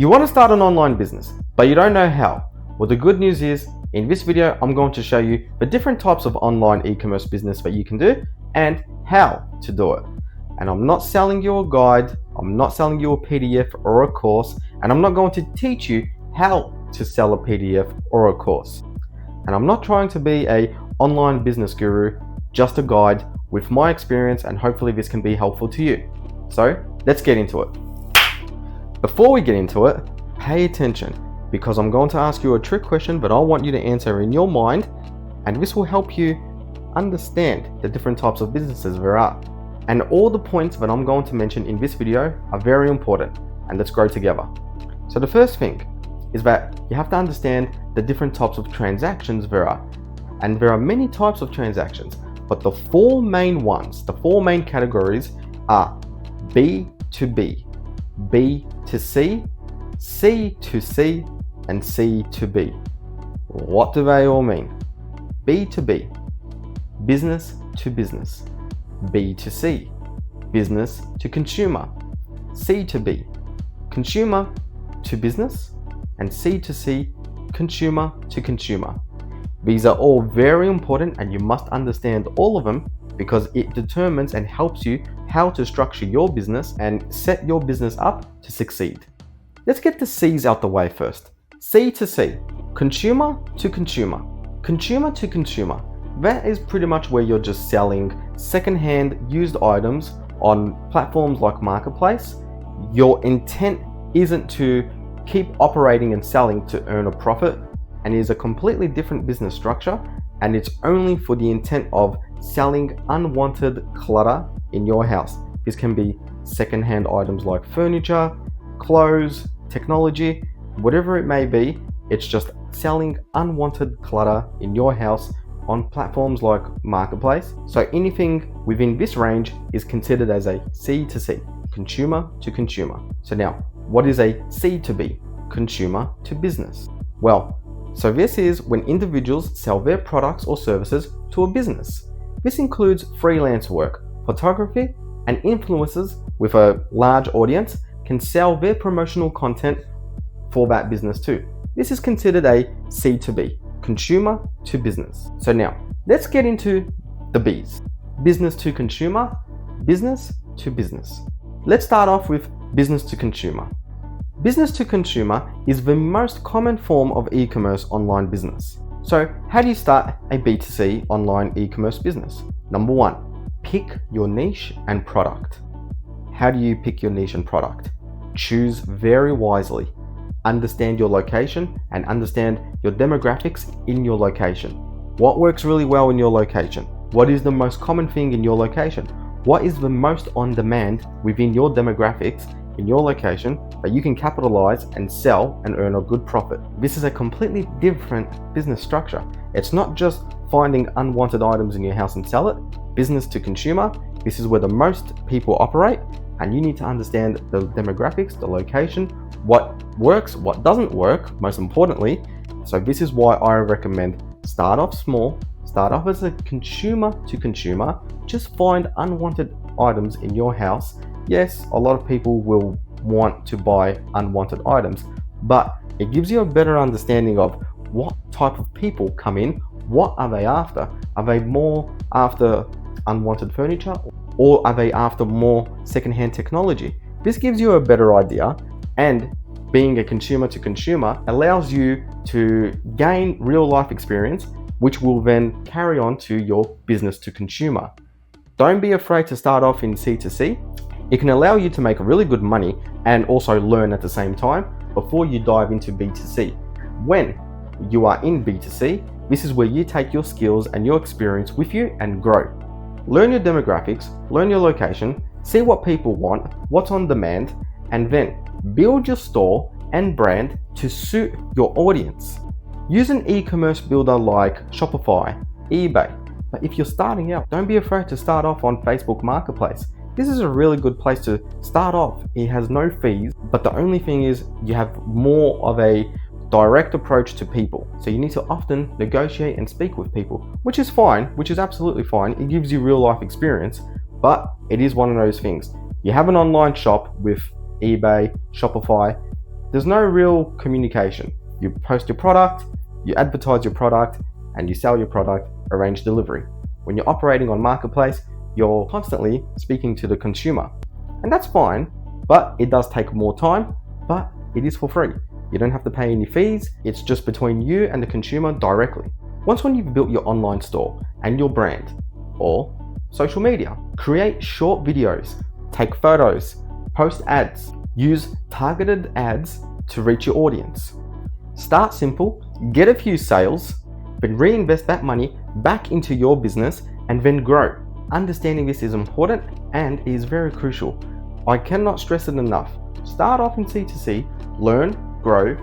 You want to start an online business, but you don't know how. Well, the good news is, in this video, I'm going to show you the different types of online e-commerce business that you can do and how to do it. And I'm not selling you a guide, I'm not selling you a PDF or a course, and I'm not going to teach you how to sell a PDF or a course. And I'm not trying to be an online business guru, just a guide with my experience, and hopefully this can be helpful to you. So let's get into it. Before we get into it, pay attention, because I'm going to ask you a trick question, but I want you to answer in your mind, and this will help you understand the different types of businesses there are. And all the points that I'm going to mention in this video are very important, and let's grow together. So the first thing is that you have to understand the different types of transactions there are. And there are many types of transactions, but the four main ones, the four main categories are B2B, B2C, C2C, and C2B. What do they all mean? B2B, business to business. B2C, business to consumer. C2B, consumer to business. And C2C, consumer to consumer. These are all very important, and you must understand all of them, because it determines and helps you how to structure your business and set your business up to succeed. Let's get the C's out the way first. C2C, consumer to consumer. Consumer to consumer. That is pretty much where you're just selling second-hand used items on platforms like Marketplace. Your intent isn't to keep operating and selling to earn a profit, and is a completely different business structure, and it's only for the intent of selling unwanted clutter in your house. This can be second-hand items like furniture, clothes, technology, whatever it may be. It's just selling unwanted clutter in your house on platforms like Marketplace. So anything within this range is considered as a C2C, consumer to consumer. So now, what is a C2B, consumer to business? Well, so this is when individuals sell their products or services to a business. This includes freelance work, photography, and influencers with a large audience can sell their promotional content for that business too. This is considered a C2B, consumer to business. So now, let's get into the B's. Business to consumer, business to business. Let's start off with business to consumer. Business to consumer is the most common form of e-commerce online business. So how do you start a B2C online e-commerce business? Number one, pick your niche and product. How do you pick your niche and product? Choose very wisely. Understand your location and understand your demographics in your location. What works really well in your location? What is the most common thing in your location? What is the most on demand within your demographics in your location that you can capitalize and sell and earn a good profit? This is a completely different business structure. It's not just finding unwanted items in your house and sell it. Business to consumer, this is where the most people operate, and you need to understand the demographics, the location, what works, what doesn't work, most importantly. So this is why I recommend start off small, start off as a consumer to consumer, just find unwanted items in your house. Yes, a lot of people will want to buy unwanted items, but it gives you a better understanding of what type of people come in, what are they after? Are they more after unwanted furniture, or are they after more secondhand technology? This gives you a better idea, and being a consumer to consumer allows you to gain real life experience, which will then carry on to your business to consumer. Don't be afraid to start off in C2C. It can allow you to make really good money and also learn at the same time before you dive into B2C. When you are in B2C, this is where you take your skills and your experience with you and grow. Learn your demographics, learn your location, see what people want, what's on demand, and then build your store and brand to suit your audience. Use an e-commerce builder like Shopify, eBay. But if you're starting out, don't be afraid to start off on Facebook Marketplace. This is a really good place to start off. It has no fees, but the only thing is you have more of a direct approach to people. So you need to often negotiate and speak with people, which is fine, which is absolutely fine. It gives you real life experience, but it is one of those things. You have an online shop with eBay, Shopify, there's no real communication. You post your product, you advertise your product, and you sell your product, arrange delivery. When you're operating on Marketplace, you're constantly speaking to the consumer. And that's fine, but it does take more time, but it is for free. You don't have to pay any fees. It's just between you and the consumer directly. Once when you've built your online store and your brand or social media, create short videos, take photos, post ads, use targeted ads to reach your audience. Start simple, get a few sales, then reinvest that money back into your business and then grow. Understanding this is important and is very crucial. I cannot stress it enough. Start off in C2C, learn, grow,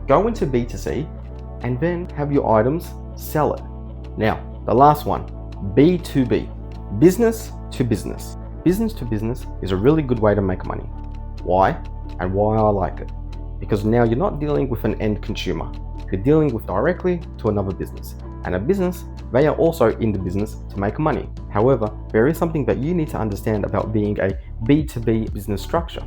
go into B2C, and then have your items, sell it. Now, the last one, B2B, business to business. Business to business is a really good way to make money. Why? And why I like it? Because now you're not dealing with an end consumer. You're dealing with directly to another business. And a business, they are also in the business to make money. However, there is something that you need to understand about being a B2B business structure.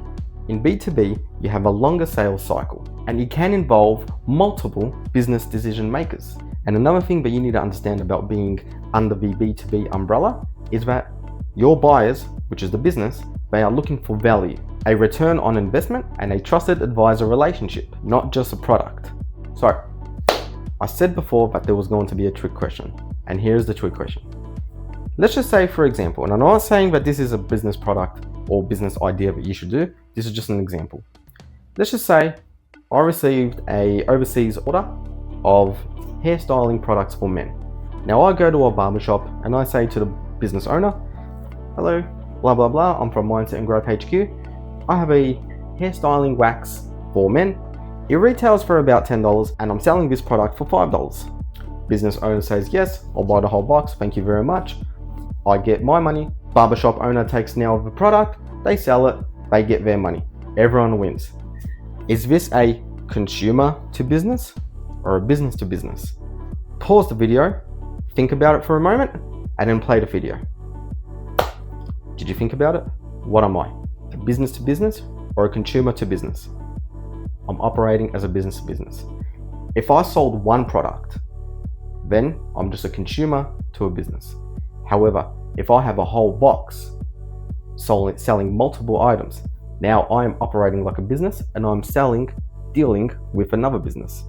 In B2B, you have a longer sales cycle, and it can involve multiple business decision makers. And another thing that you need to understand about being under the B2B umbrella is that your buyers, which is the business, they are looking for value, a return on investment, and a trusted advisor relationship, not just a product. So, I said before that there was going to be a trick question, and here's the trick question. Let's just say, for example, and I'm not saying that this is a business product or business idea that you should do, this is just an example. Let's just say I received an overseas order of hairstyling products for men. Now I go to a barbershop and I say to the business owner, hello, blah blah blah, I'm from Mindset and Growth HQ. I have a hairstyling wax for men. It retails for about $10 and I'm selling this product for $5. Business owner says, yes, I'll buy the whole box, thank you very much. I get my money. Barbershop owner takes now the product, they sell it, they get their money. Everyone wins. Is this a consumer to business or a business to business? Pause the video, think about it for a moment, and then play the video. Did you think about it? What am I? A business to business or a consumer to business? I'm operating as a business to business. If I sold one product, then I'm just a consumer to a business. However, if I have a whole box selling multiple items, now I am operating like a business and I'm dealing with another business.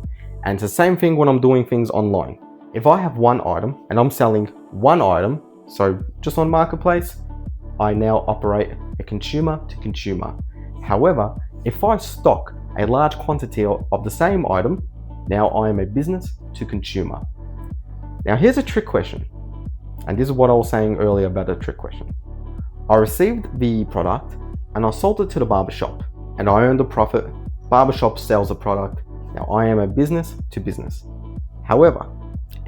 And it's the same thing when I'm doing things online. If I have one item and I'm selling one item, so just on Marketplace, I now operate a consumer to consumer. However, if I stock a large quantity of the same item, now I am a business to consumer. Now here's a trick question. And this is what I was saying earlier about a trick question. I received the product and I sold it to the barbershop and I earned a profit. Barbershop sells the product. Now I am a business to business. However,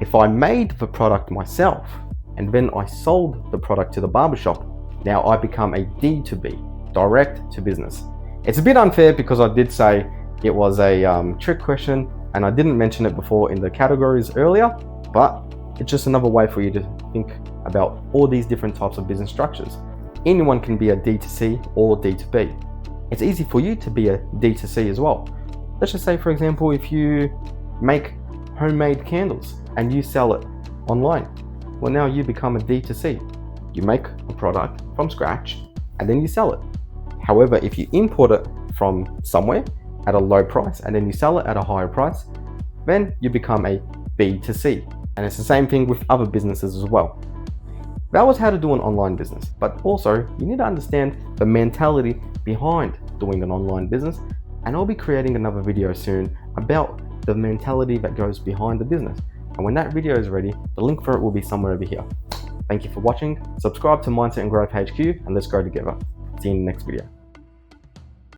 if I made the product myself and then I sold the product to the barbershop, now I become a D2B, direct to business. It's a bit unfair because I did say it was a trick question and I didn't mention it before in the categories earlier, but it's just another way for you to think about all these different types of business structures. Anyone can be a D2C or D2B. It's easy for you to be a D2C as well. Let's just say, for example, if you make homemade candles and you sell it online, well, now you become a D2C. You make a product from scratch and then you sell it. However, if you import it from somewhere at a low price and then you sell it at a higher price, then you become a B2C. And it's the same thing with other businesses as well. That was how to do an online business, but also you need to understand the mentality behind doing an online business. And I'll be creating another video soon about the mentality that goes behind the business. And when that video is ready, the link for it will be somewhere over here. Thank you for watching. Subscribe to Mindset and Growth HQ and let's grow together. See you in the next video.